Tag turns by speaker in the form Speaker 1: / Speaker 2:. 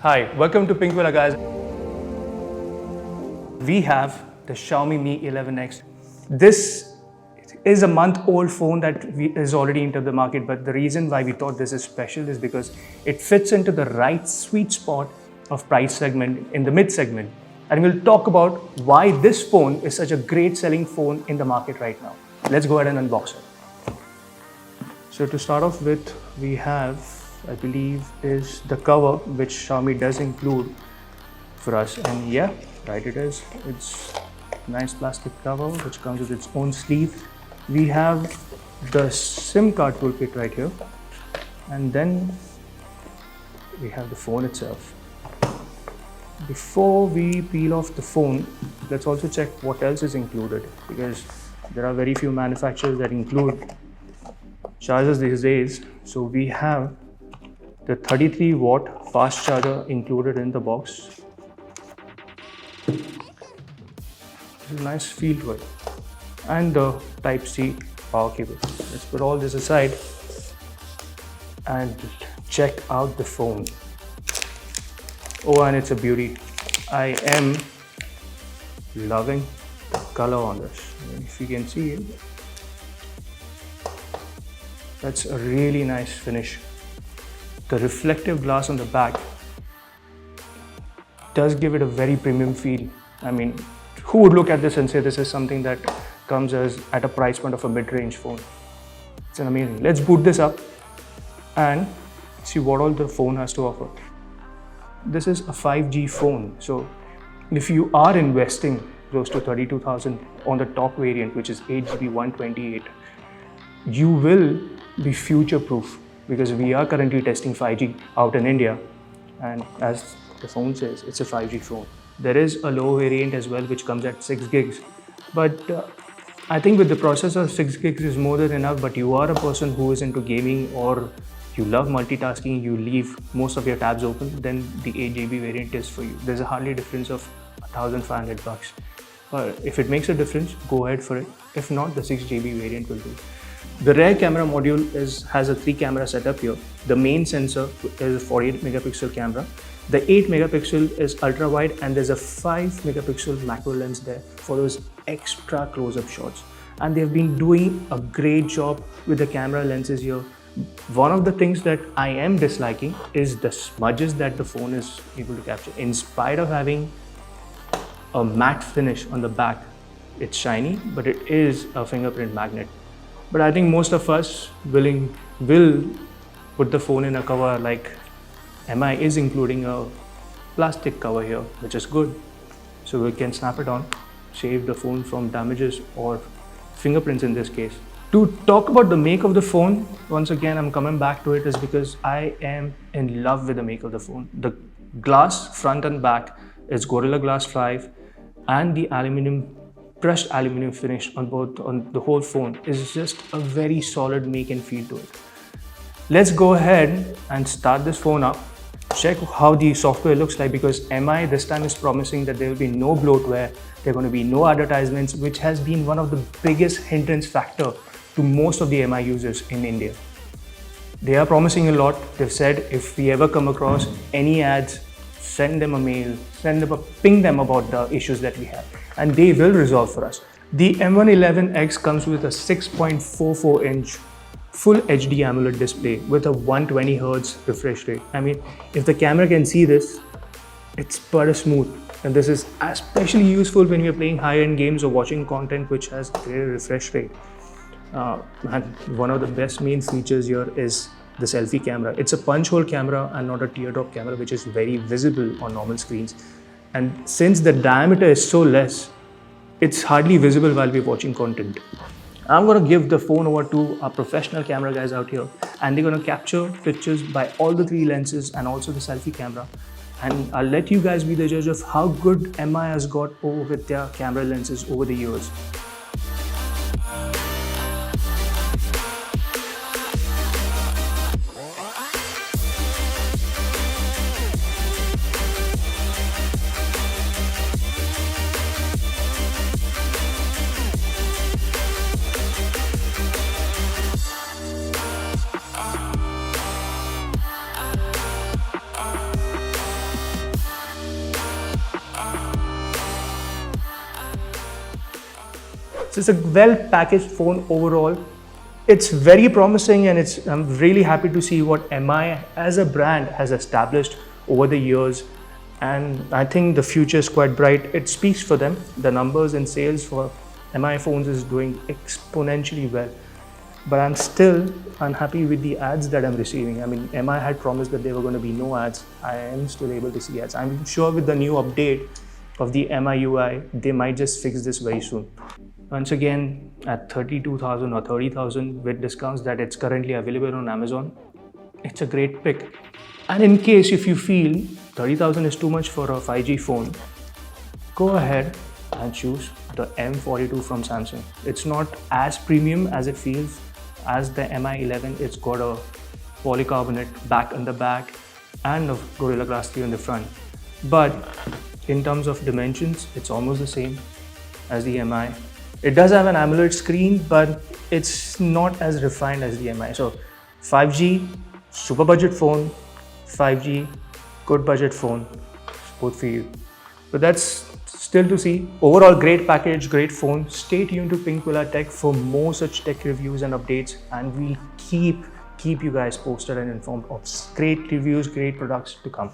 Speaker 1: Hi, welcome to Pinkvilla, guys. We have the Xiaomi Mi 11X. This is a month-old phone that is already into the market, but the reason why we thought this is special is because it fits into the right sweet spot of price segment in the mid segment. And we'll talk about why this phone is such a great selling phone in the market right now. Let's go ahead and unbox it. So to start off with, we have, I believe, is the cover, which Xiaomi does include for us. And yeah, right it is. It's a nice plastic cover, which comes with its own sleeve. We have the SIM card toolkit right here. And then we have the phone itself. Before we peel off the phone, let's also check what else is included, because there are very few manufacturers that include chargers these days. So we have the 33-watt fast charger included in the box. There's a nice feel to it. And the Type-C power cable. Let's put all this aside and check out the phone. Oh, and it's a beauty. I am loving the color on this. If you can see it, that's a really nice finish. The reflective glass on the back does give it a very premium feel. I mean, who would look at this and say this is something that comes at a price point of a mid-range phone? It's an amazing. Let's boot this up and see what all the phone has to offer. This is a 5G phone, so if you are investing close to 32,000 on the top variant, which is 8GB 128, you will be future-proof, because we are currently testing 5G out in India, and as the phone says, it's a 5G phone. There is a low variant as well, which comes at 6 gigs, but I think with the processor, 6 gigs is more than enough. But you are a person who is into gaming, or you love multitasking, you leave most of your tabs open, then the 8GB variant is for you. There's a hardly difference of $1,500. But if it makes a difference, go ahead for it. If not, the 6GB variant will do. The rear camera module has a 3-camera setup here. The main sensor is a 48 megapixel camera. The 8 megapixel is ultra wide, and there's a 5 megapixel macro lens there for those extra close-up shots. And they've been doing a great job with the camera lenses here. One of the things that I am disliking is the smudges that the phone is able to capture. In spite of having a matte finish on the back, it's shiny, but it is a fingerprint magnet. But I think most of us will put the phone in a cover. Like MI is including a plastic cover here, which is good. So we can snap it on, save the phone from damages or fingerprints in this case. To talk about the make of the phone, once again I'm coming back to it, is because I am in love with the make of the phone. The glass front and back is Gorilla Glass 5, and the brushed aluminum finish on the whole phone is just a very solid make and feel to it. Let's go ahead and start this phone up. Check how the software looks like, because MI this time is promising that there will be no bloatware, there are going to be no advertisements, which has been one of the biggest hindrance factor to most of the MI users in India. They are promising a lot. They've said if we ever come across any ads, send them a mail, ping them about the issues that we have, and they will resolve for us. The M111X comes with a 6.44-inch Full HD AMOLED display with a 120Hz refresh rate. I mean, if the camera can see this, it's butter smooth. And this is especially useful when you're playing high-end games or watching content which has greater refresh rate. And one of the best main features here is the selfie camera. It's a punch hole camera and not a teardrop camera, which is very visible on normal screens. And since the diameter is so less, it's hardly visible while we're watching content. I'm going to give the phone over to our professional camera guys out here, and they're going to capture pictures by all the 3 lenses and also the selfie camera. And I'll let you guys be the judge of how good MI has got over with their camera lenses over the years. So it's a well packaged phone overall. It's very promising, and I'm really happy to see what MI as a brand has established over the years. And I think the future is quite bright. It speaks for them. The numbers and sales for MI phones is doing exponentially well. But I'm still unhappy with the ads that I'm receiving. I mean, MI had promised that there were going to be no ads. I am still able to see ads. I'm sure with the new update of the MI UI, they might just fix this very soon. Once again, at 32,000 or 30,000 with discounts that it's currently available on Amazon, it's a great pick. And in case if you feel 30,000 is too much for a 5G phone, go ahead and choose the M42 from Samsung. It's not as premium as it feels as the Mi11. It's got a polycarbonate back on the back and a Gorilla Glass 3 on the front. But in terms of dimensions, it's almost the same as the Mi. It does have an AMOLED screen, but it's not as refined as the Mi. So 5G, super budget phone, 5G, good budget phone, both for you. But that's still to see. Overall, great package, great phone. Stay tuned to Pinkvilla Tech for more such tech reviews and updates, and we'll keep you guys posted and informed of great reviews, great products to come.